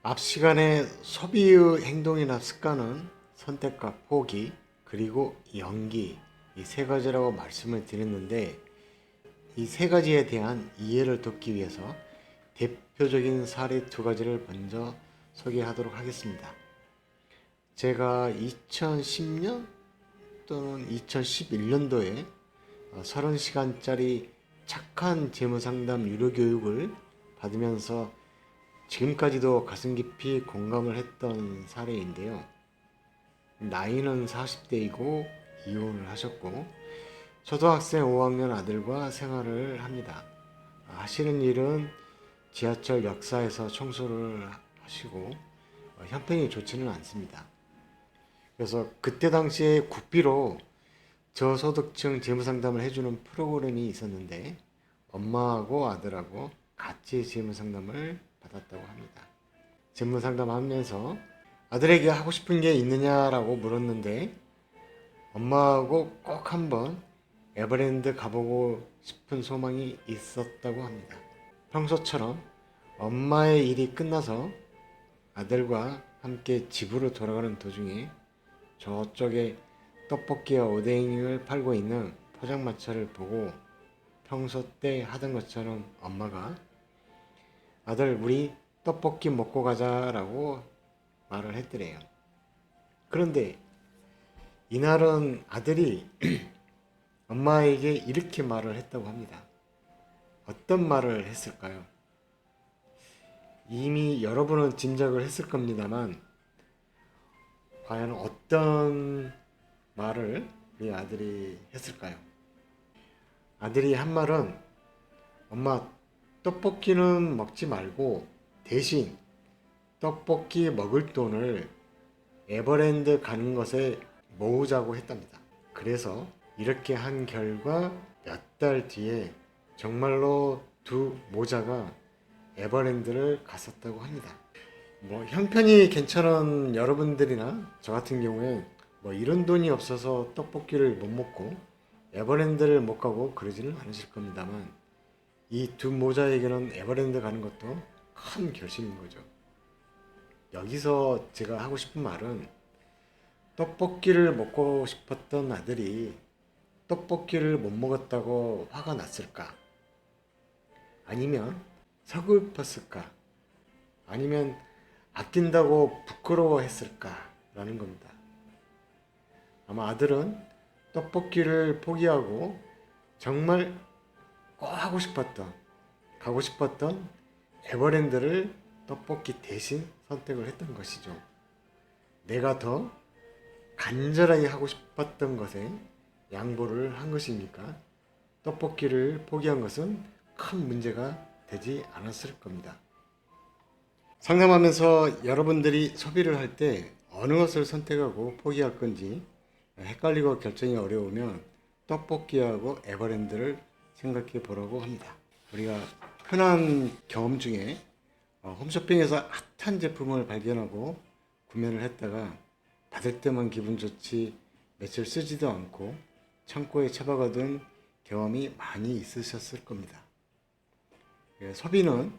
앞 시간에 소비의 행동이나 습관은 선택과 포기, 그리고 연기, 이 세 가지라고 말씀을 드렸는데, 이 세 가지에 대한 이해를 돕기 위해서 대표적인 사례 두 가지를 먼저 소개하도록 하겠습니다. 제가 2010년 또는 2011년도에 30시간짜리 착한 재무상담 유료 교육을 받으면서 지금까지도 가슴 깊이 공감을 했던 사례인데요. 나이는 40대이고 이혼을 하셨고 초등학생 5학년 아들과 생활을 합니다. 하시는 일은 지하철 역사에서 청소를 하시고 형편이 좋지는 않습니다. 그래서 그때 당시에 국비로 저소득층 재무상담을 해주는 프로그램이 있었는데 엄마하고 아들하고 같이 재무상담을 받았다고 합니다. 재무상담하면서 아들에게 하고 싶은 게 있느냐라고 물었는데 엄마하고 꼭 한번 에버랜드 가보고 싶은 소망이 있었다고 합니다. 평소처럼 엄마의 일이 끝나서 아들과 함께 집으로 돌아가는 도중에 저쪽에 떡볶이와 오뎅을 팔고 있는 포장마차를 보고 평소 때 하던 것처럼 엄마가 아들 우리 떡볶이 먹고 가자라고 말을 했더래요. 그런데 이날은 아들이 엄마에게 이렇게 말을 했다고 합니다. 어떤 말을 했을까요? 이미 여러분은 짐작을 했을 겁니다만 과연 어떤 말을 우리 아들이 했을까요? 아들이 한 말은 엄마 떡볶이는 먹지 말고 대신 떡볶이 먹을 돈을 에버랜드 가는 것에 모으자고 했답니다. 그래서 이렇게 한 결과 몇 달 뒤에 정말로 두 모자가 에버랜드를 갔었다고 합니다. 뭐 형편이 괜찮은 여러분들이나 저 같은 경우에 뭐 이런 돈이 없어서 떡볶이를 못 먹고 에버랜드를 못 가고 그러지는 않으실 겁니다만 이 두 모자에게는 에버랜드 가는 것도 큰 결심인 거죠. 여기서 제가 하고 싶은 말은 떡볶이를 먹고 싶었던 아들이 떡볶이를 못 먹었다고 화가 났을까? 아니면 서글펐을까? 아니면 아낀다고 부끄러워했을까라는 겁니다. 아마 아들은 떡볶이를 포기하고 정말 꼭 하고 싶었던, 가고 싶었던 에버랜드를 떡볶이 대신 선택을 했던 것이죠. 내가 더 간절하게 하고 싶었던 것에 양보를 한 것이니까 떡볶이를 포기한 것은 큰 문제가 되지 않았을 겁니다. 상담하면서 여러분들이 소비를 할 때 어느 것을 선택하고 포기할 건지 헷갈리고 결정이 어려우면 떡볶이하고 에버랜드를 생각해 보라고 합니다. 우리가 흔한 경험 중에 홈쇼핑에서 핫한 제품을 발견하고 구매를 했다가 받을 때만 기분 좋지 며칠 쓰지도 않고 창고에 처박아둔 경험이 많이 있으셨을 겁니다. 소비는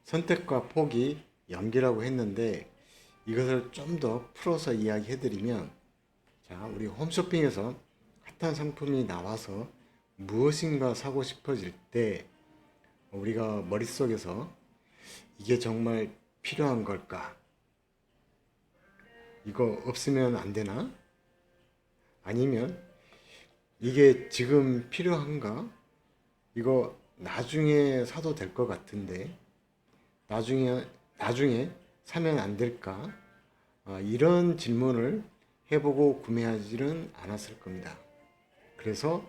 선택과 포기, 연기라고 했는데 이것을 좀 더 풀어서 이야기해드리면 자, 우리 홈쇼핑에서 핫한 상품이 나와서 무엇인가 사고 싶어질 때 우리가 머릿속에서 이게 정말 필요한 걸까? 이거 없으면 안 되나? 아니면 이게 지금 필요한가? 이거 나중에 사도 될 것 같은데 나중에 사면 안 될까? 이런 질문을 해보고 구매하지는 않았을 겁니다. 그래서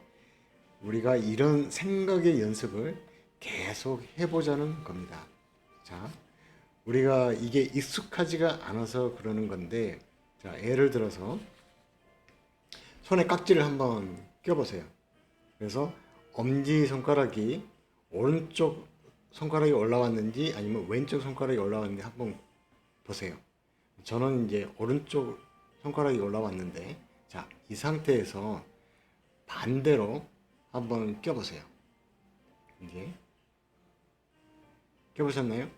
우리가 이런 생각의 연습을 계속 해보자는 겁니다. 자, 우리가 이게 익숙하지가 않아서 그러는 건데, 자, 예를 들어서 손에 깍지를 한번 껴보세요. 그래서 엄지 손가락이 오른쪽 손가락이 올라왔는지 아니면 왼쪽 손가락이 올라왔는지 한번 보세요. 저는 이제 오른쪽 손가락이 올라왔는데, 자, 이 상태에서 반대로 한번 껴보세요. 이제 껴보셨나요?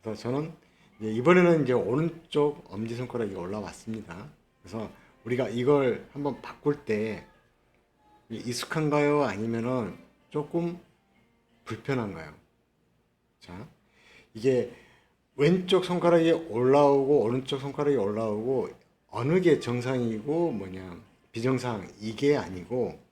그래서 저는 이번에는 이제 오른쪽 엄지손가락이 올라왔습니다. 그래서 우리가 이걸 한번 바꿀 때 익숙한가요? 아니면은 조금 불편한가요? 자, 이게 왼쪽 손가락이 올라오고 오른쪽 손가락이 올라오고 어느 게 정상이고 뭐냐 비정상 이게 아니고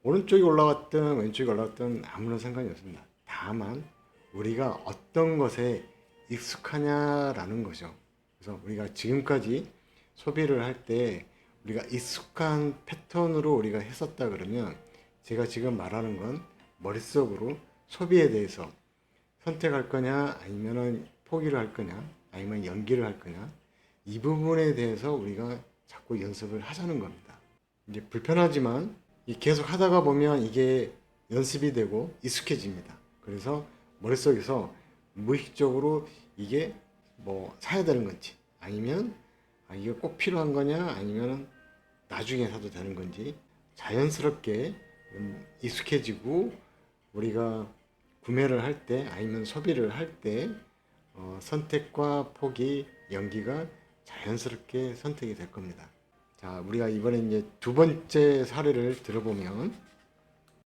오른쪽이 올라왔든 왼쪽이 올라왔든 아무런 상관이 없습니다. 다만 우리가 어떤 것에 익숙하냐라는 거죠. 그래서 우리가 지금까지 소비를 할 때 우리가 익숙한 패턴으로 우리가 했었다 그러면 제가 지금 말하는 건 머릿속으로 소비에 대해서 선택할 거냐 아니면은 포기를 할 거냐 아니면 연기를 할 거냐 이 부분에 대해서 우리가 자꾸 연습을 하자는 겁니다. 이제 불편하지만 계속 하다가 보면 이게 연습이 되고 익숙해집니다. 그래서 머릿속에서 무의식적으로 이게 뭐 사야 되는 건지 아니면 이게 꼭 필요한 거냐 아니면 나중에 사도 되는 건지 자연스럽게 익숙해지고 우리가 구매를 할 때 아니면 소비를 할 때 선택과 포기, 연기가 자연스럽게 선택이 될 겁니다. 자, 우리가 이번에 이제 두 번째 사례를 들어보면